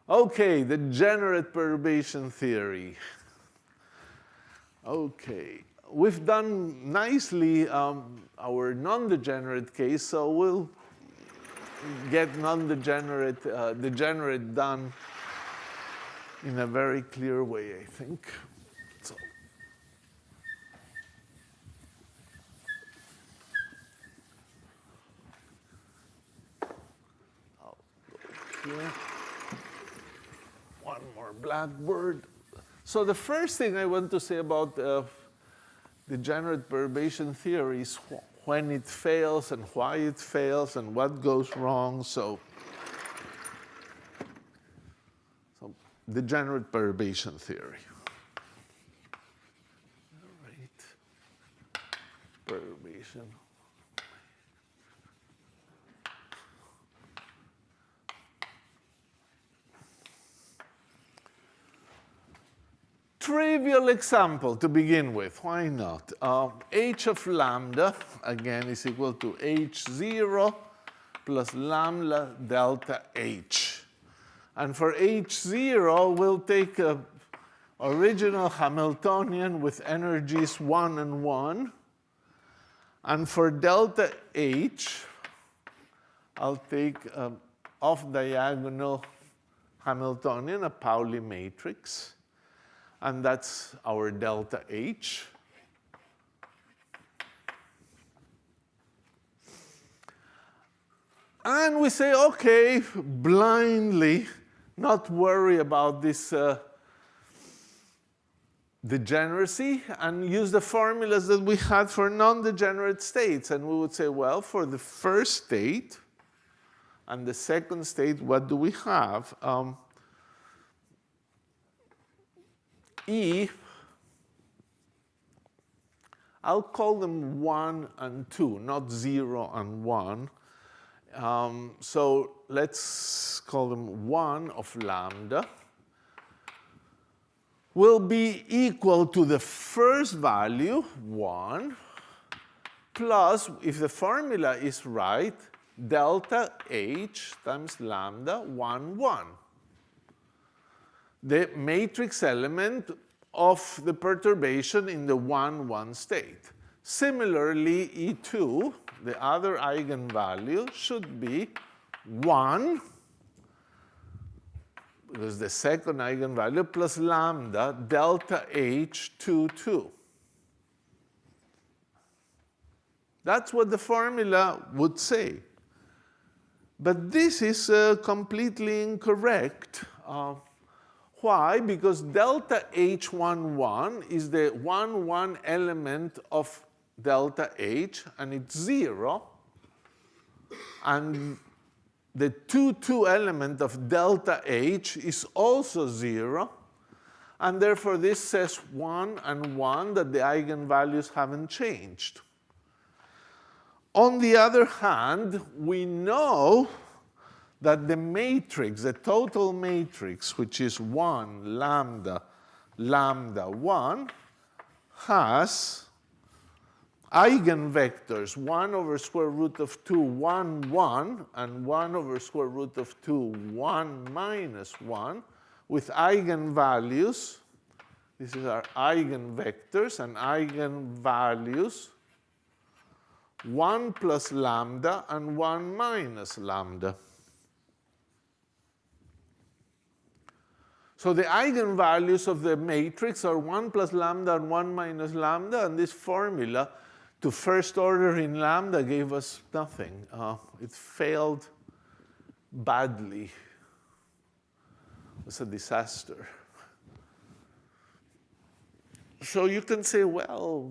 Okay, the degenerate perturbation theory. Okay, we've done nicely our non-degenerate case, so we'll get non-degenerate, degenerate done in a very clear way, I think. So. I'll go here. One more blackboard. So the first thing I want to say about degenerate perturbation theory is when it fails and why it fails and what goes wrong. So degenerate perturbation theory. All right. Perturbation. Trivial example to begin with, why not? H of lambda, again, is equal to H0 plus lambda delta H. And for H0, we'll take an original Hamiltonian with energies 1 and 1. And for delta H, I'll take off-diagonal Hamiltonian, a Pauli matrix. And that's our delta H. And we say, OK, blindly, not worry about this degeneracy, and use the formulas that we had for non-degenerate states. And we would say, well, for the first state and the second state, what do we have? E, I'll call them 1 and 2, not 0 and 1. So let's call them 1 of lambda will be equal to the first value, 1, plus, if the formula is right, delta H times lambda, 1, 1. The matrix element of the perturbation in the 1, 1 state. Similarly, E2, the other eigenvalue, should be 1, because the second eigenvalue, plus lambda delta H 2, 2. That's what the formula would say. But this is completely incorrect. Why? Because delta H11 is the 1, 1 element of delta H, and it's 0. And the 2, 2 element of delta H is also 0. And therefore, this says 1 and 1, that the eigenvalues haven't changed. On the other hand, we know that the matrix, the total matrix, which is 1, lambda, lambda, 1, has eigenvectors 1 over square root of 2, 1, 1, and 1 over square root of 2, 1 minus 1, with eigenvalues. This is our eigenvectors and eigenvalues 1 plus lambda and 1 minus lambda. So the eigenvalues of the matrix are 1 plus lambda and 1 minus lambda, and this formula to first order in lambda gave us nothing. It failed badly. It was a disaster. So you can say, well,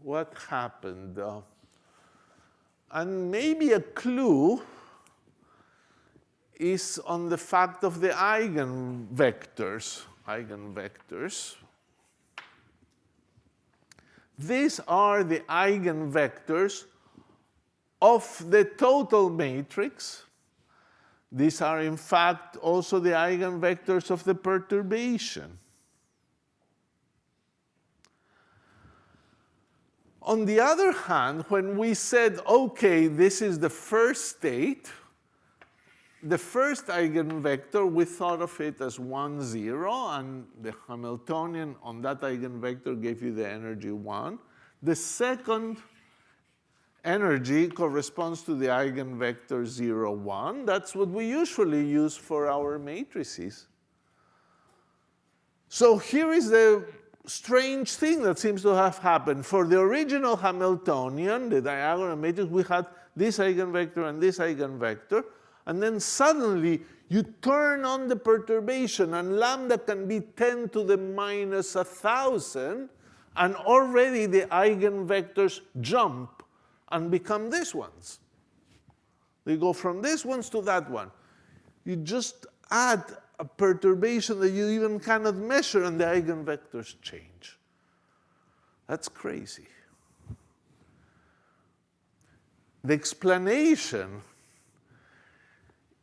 what happened? And maybe a clue is on the fact of the eigenvectors. These are the eigenvectors of the total matrix. These are, in fact, also the eigenvectors of the perturbation. On the other hand, when we said, OK, this is the first state, the first eigenvector, we thought of it as 1, 0, and the Hamiltonian on that eigenvector gave you the energy 1. The second energy corresponds to the eigenvector 0, 1. That's what we usually use for our matrices. So here is the strange thing that seems to have happened. For the original Hamiltonian, the diagonal matrix, we had this eigenvector and this eigenvector. And then suddenly, you turn on the perturbation, and lambda can be 10 to the minus 1,000, and already the eigenvectors jump and become these ones. They go from these ones to that one. You just add a perturbation that you even cannot measure, and the eigenvectors change. That's crazy. The explanation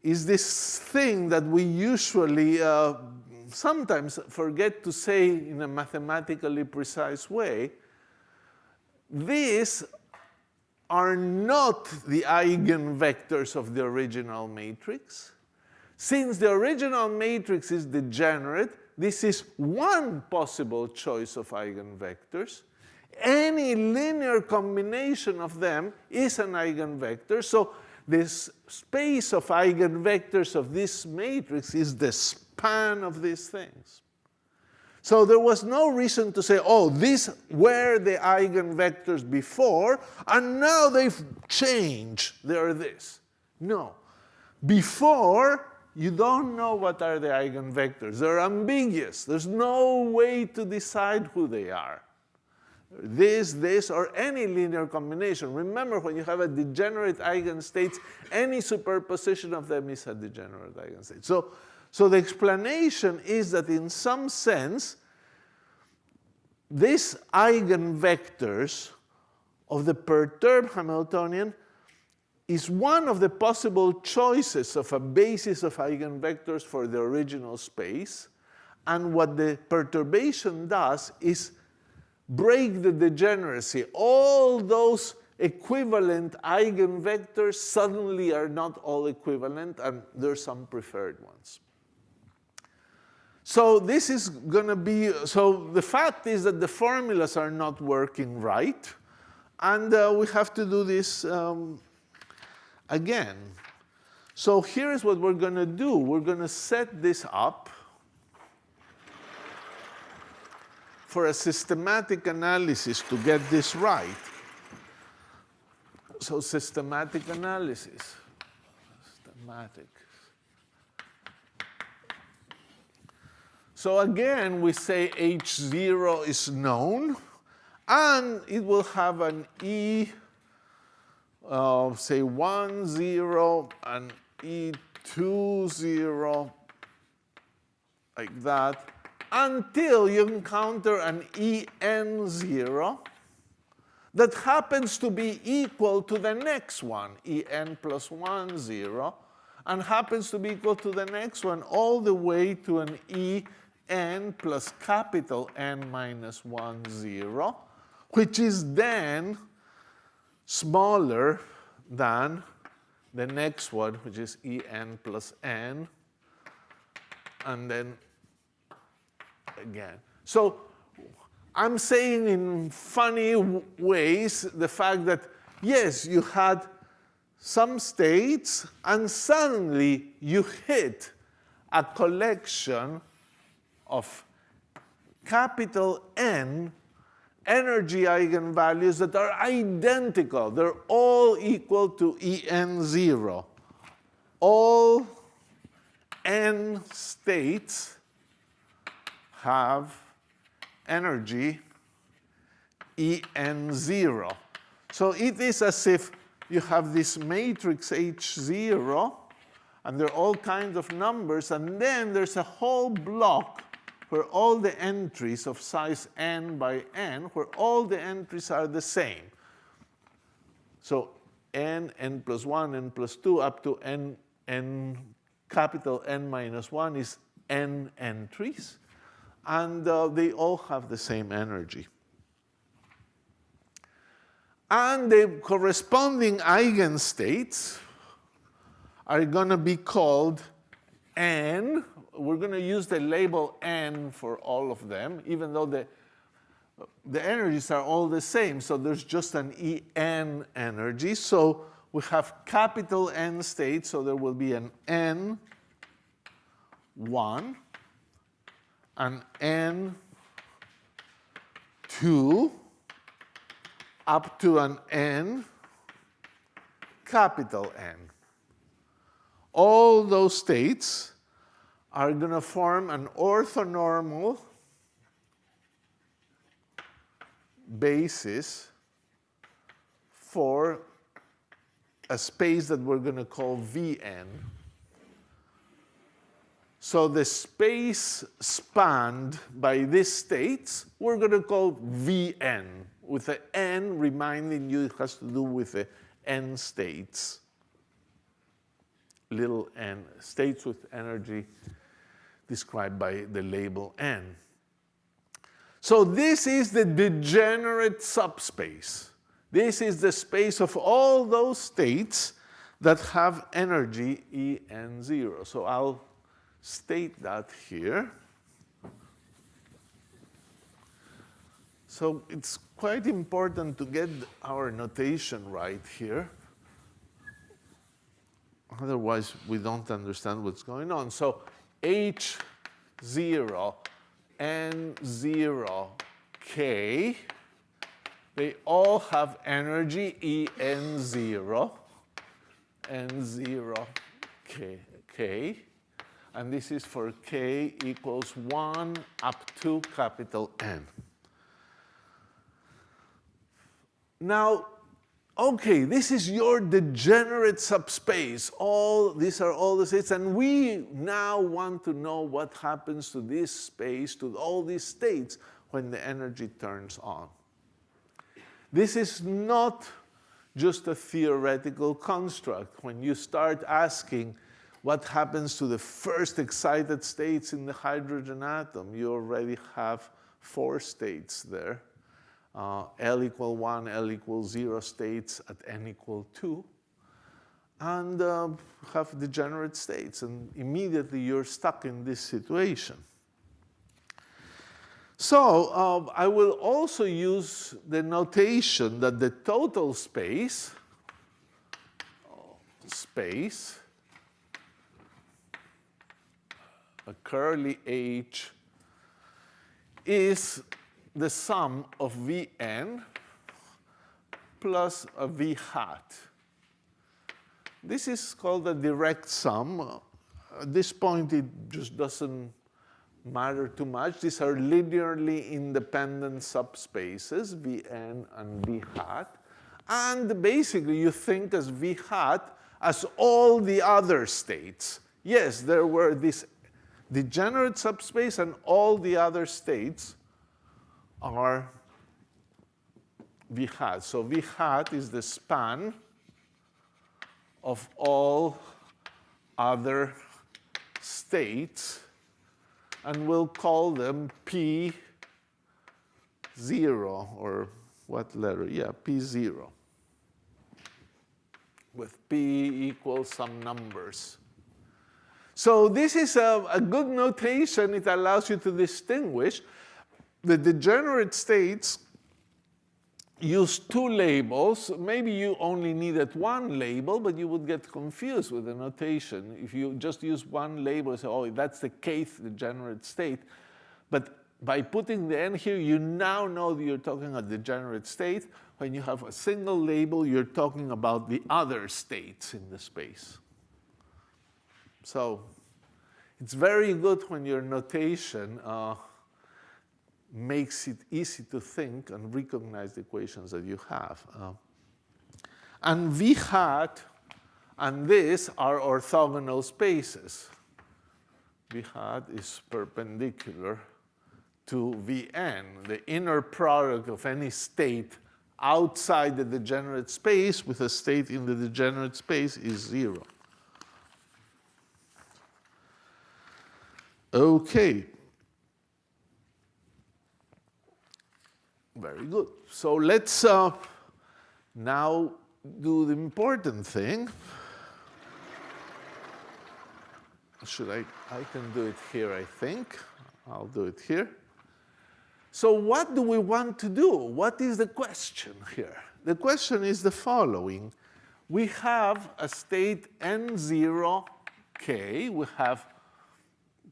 is this thing that we usually sometimes forget to say in a mathematically precise way. These are not the eigenvectors of the original matrix. Since the original matrix is degenerate, this is one possible choice of eigenvectors. Any linear combination of them is an eigenvector. So this space of eigenvectors of this matrix is the span of these things. So there was no reason to say, oh, these were the eigenvectors before, and now they've changed. They're this. No. Before, you don't know what are the eigenvectors. They're ambiguous. There's no way to decide who they are. This, or any linear combination. Remember, when you have a degenerate eigenstates, any superposition of them is a degenerate eigenstate. So the explanation is that in some sense, these eigenvectors of the perturbed Hamiltonian is one of the possible choices of a basis of eigenvectors for the original space. And what the perturbation does is break the degeneracy. All those equivalent eigenvectors suddenly are not all equivalent, and there's some preferred ones. So this is going to be, so the fact is that the formulas are not working right, and we have to do this again. So here's what we're going to do. We're going to set this up for a systematic analysis to get this right. So systematic analysis. Systematic. So again, we say H0 is known, and it will have an E of, say, 1, 0, and E2, 0, like that, until you encounter an En0 that happens to be equal to the next one, En plus 1, 0, and happens to be equal to the next one all the way to an En plus capital N minus 1, 0, which is then smaller than the next one, which is En plus N, and then again. So I'm saying in funny ways the fact that, yes, you had some states, and suddenly you hit a collection of capital N energy eigenvalues that are identical. They're all equal to En0. All N states have energy En0. So it is as if you have this matrix H0, and there are all kinds of numbers, and then there's a whole block where all the entries of size n by n, where all the entries are the same. So n, n plus 1, n plus 2, up to n capital N minus 1 is n entries. And they all have the same energy. And the corresponding eigenstates are going to be called n. We're going to use the label n for all of them, even though the energies are all the same. So there's just an En energy. So we have capital N states, so there will be an N1, an N2, up to an N, capital N. All those states are going to form an orthonormal basis for a space that we're going to call Vn. So the space spanned by these states, we're going to call Vn, with the n reminding you it has to do with the n states. Little n, states with energy described by the label n. So this is the degenerate subspace. This is the space of all those states that have energy En0. So I'll state that here. So it's quite important to get our notation right here. Otherwise, we don't understand what's going on. So H0, N0, K, they all have energy En0, N0, K. And this is for K equals 1 up to capital N. Now, okay, this is your degenerate subspace. These are all the states, and we now want to know what happens to this space, to all these states, when the energy turns on. This is not just a theoretical construct. When you start asking what happens to the first excited states in the hydrogen atom, you already have 4 states there. L equal 1, L equal 0 states at n equal 2, and have degenerate states, and immediately you're stuck in this situation. So I will also use the notation that the total space, a curly H, is the sum of Vn plus a V hat. This is called a direct sum. At this point, it just doesn't matter too much. These are linearly independent subspaces, Vn and V hat. And basically, you think as V hat as all the other states. Yes, there were this degenerate subspace, and all the other states are V hat. So V hat is the span of all other states, and we'll call them P0, or what letter? Yeah, P0, with P equals some numbers. So this is a good notation. It allows you to distinguish. The degenerate states use 2 labels. Maybe you only needed 1 label, but you would get confused with the notation. If you just use 1 label and say, oh, that's the kth degenerate state. But by putting the n here, you now know that you're talking a degenerate state. When you have a single label, you're talking about the other states in the space. So it's very good when your notation makes it easy to think and recognize the equations that you have. And V hat and this are orthogonal spaces. V hat is perpendicular to Vn. The inner product of any state outside the degenerate space with a state in the degenerate space is 0. Okay. Very good. So let's now do the important thing. I can do it here, I think. I'll do it here. So what do we want to do? What is the question here? The question is the following. We have a state n0k. We have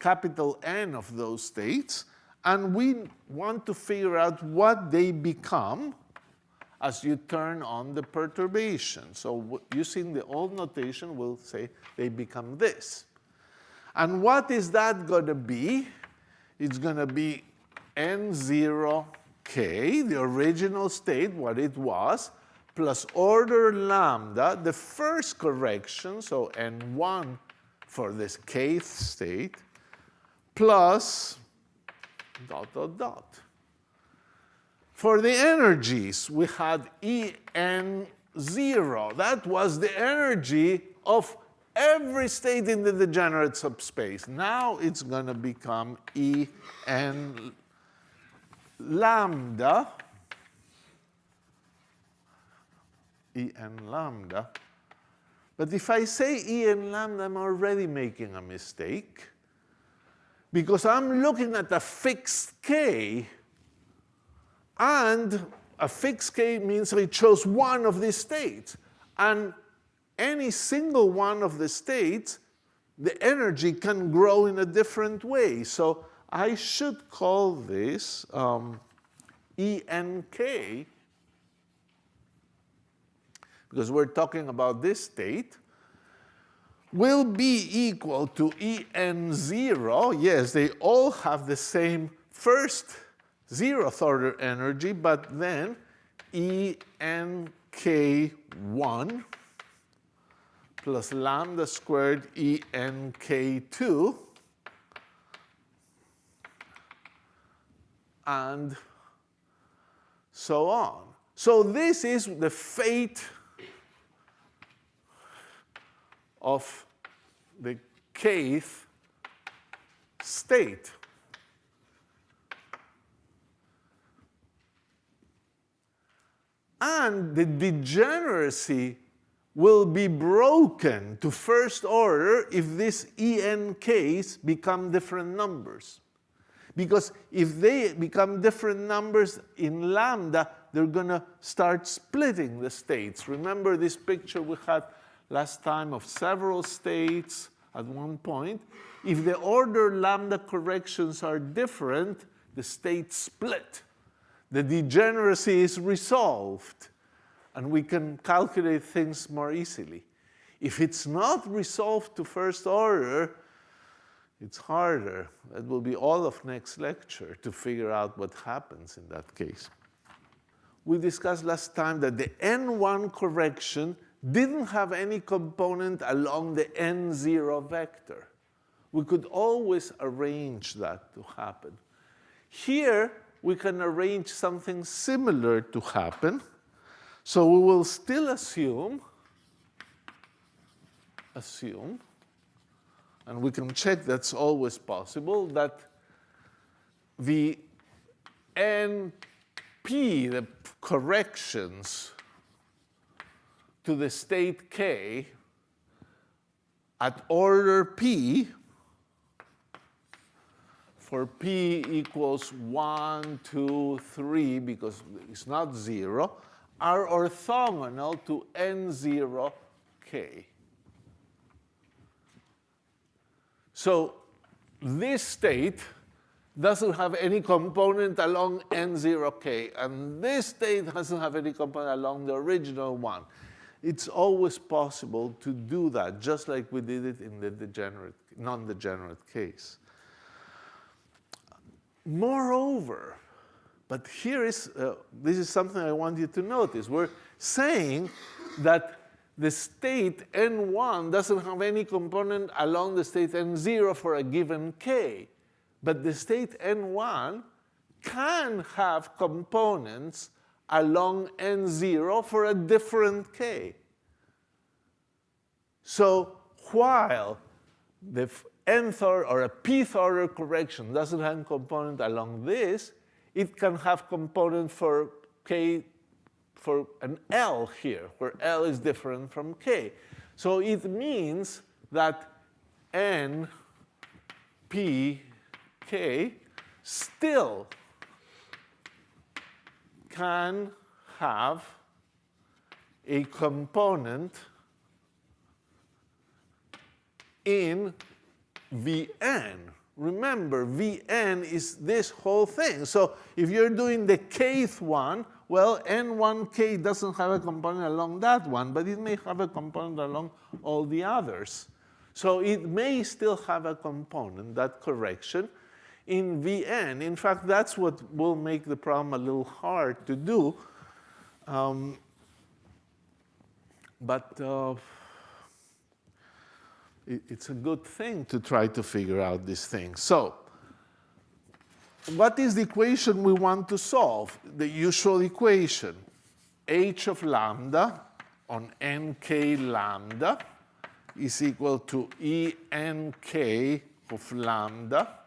capital N of those states. And we want to figure out what they become as you turn on the perturbation. So using the old notation, we'll say they become this. And what is that going to be? It's going to be n0k, the original state, what it was, plus order lambda, the first correction, so n1 for this kth state, plus dot, dot, dot. For the energies, we had En0. That was the energy of every state in the degenerate subspace. Now it's going to become En lambda. En lambda. But if I say En lambda, I'm already making a mistake, because I'm looking at a fixed k, and a fixed k means I chose one of these states. And any single one of the states, the energy can grow in a different way. So I should call this Enk, because we're talking about this state, will be equal to En0. Yes, they all have the same first 0th order energy, but then Enk1 plus lambda squared Enk2, and so on. So this is the fate of the kth state. And the degeneracy will be broken to first order if these Enks become different numbers. Because if they become different numbers in lambda, they're going to start splitting the states. Remember this picture we had last time of several states at one point? If the order lambda corrections are different, the states split. The degeneracy is resolved, and we can calculate things more easily. If it's not resolved to first order, it's harder. It will be all of next lecture to figure out what happens in that case. We discussed last time that the n1 correction didn't have any component along the n0 vector. We could always arrange that to happen. Here, we can arrange something similar to happen. So we will still assume, and we can check that's always possible, that the NP, the corrections to the state K at order P, for P equals 1, 2, 3, because it's not 0, are orthogonal to N0K. So this state doesn't have any component along N0K, and this state doesn't have any component along the original one. It's always possible to do that, just like we did it in the non-degenerate case. Moreover, but here is, this is something I want you to notice. We're saying that the state N1 doesn't have any component along the state N0 for a given K. But the state N1 can have components along N0 for a different K. So while the nth order or a pth order correction doesn't have a component along this, it can have component for K, for an L here, where L is different from K. So it means that N pk still can have a component in Vn. Remember, Vn is this whole thing. So if you're doing the kth one, well, N1k doesn't have a component along that one, but it may have a component along all the others. So it may still have a component, that correction, in Vn. In fact, that's what will make the problem a little hard to do. It's a good thing to try to figure out this thing. So what is the equation we want to solve? The usual equation, h of lambda on nk lambda is equal to enk of lambda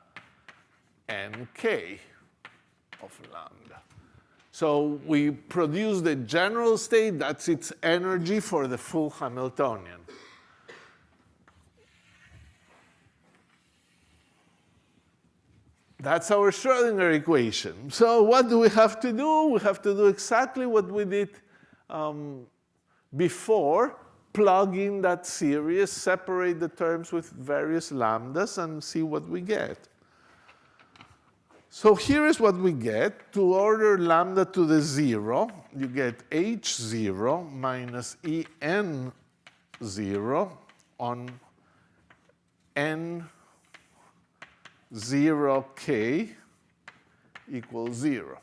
nk of lambda. So we produce the general state, that's its energy for the full Hamiltonian. That's our Schrödinger equation. So what do we have to do? We have to do exactly what we did before. Plug in that series, separate the terms with various lambdas, and see what we get. So here is what we get. To order lambda to the 0, you get h0 minus en0 on n0k equals 0.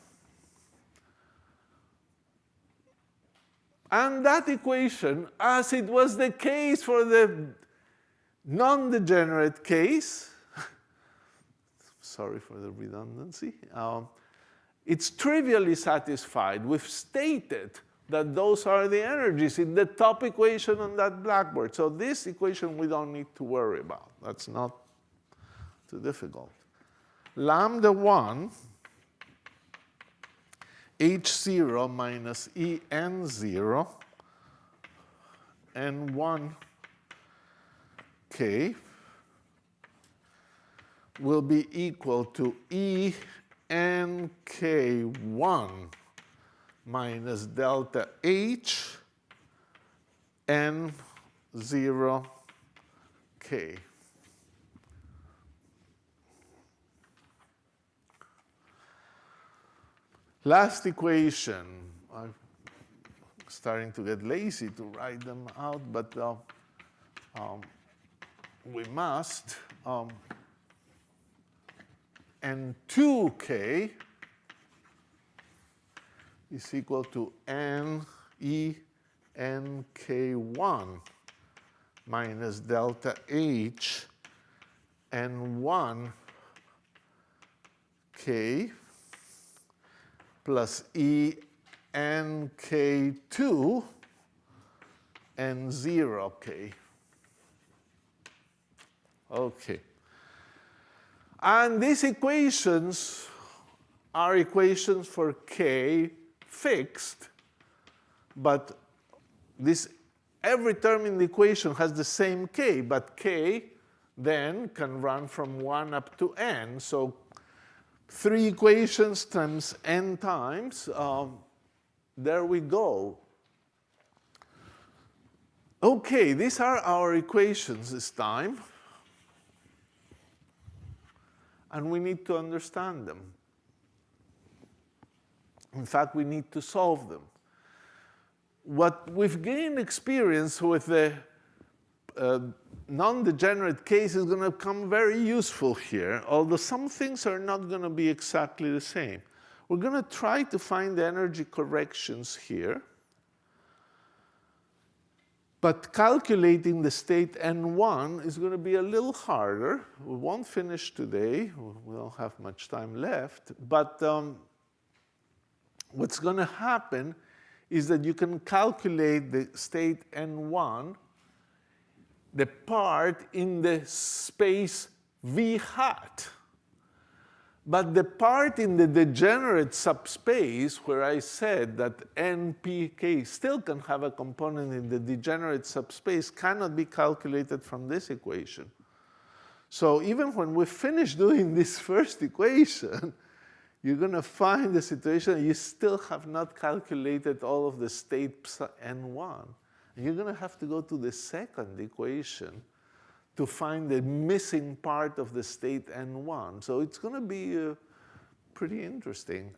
And that equation, as it was the case for the non-degenerate case, sorry for the redundancy, it's trivially satisfied. We've stated that those are the energies in the top equation on that blackboard. So this equation we don't need to worry about. That's not too difficult. Lambda 1, h0 minus en0, n1k will be equal to enk1 minus delta h n0k. Last equation. I'm starting to get lazy to write them out, but we must. N2k is equal to enk1 minus delta h n1k plus enk2 n0k. Okay. And these equations are equations for k fixed, but every term in the equation has the same k, but k then can run from 1 up to n. So 3 equations times n times, there we go. Okay, these are our equations this time. And we need to understand them. In fact, we need to solve them. What we've gained experience with the non-degenerate case is going to come very useful here, although some things are not going to be exactly the same. We're going to try to find the energy corrections here. But calculating the state N1 is going to be a little harder. We won't finish today. We don't have much time left. But what's going to happen is that you can calculate the state N1, the part in the space V hat. But the part in the degenerate subspace, where I said that NPK still can have a component in the degenerate subspace, cannot be calculated from this equation. So even when we finish doing this first equation, you're going to find the situation you still have not calculated all of the states n1. And you're going to have to go to the second equation to find the missing part of the state n1. So it's going to be pretty interesting.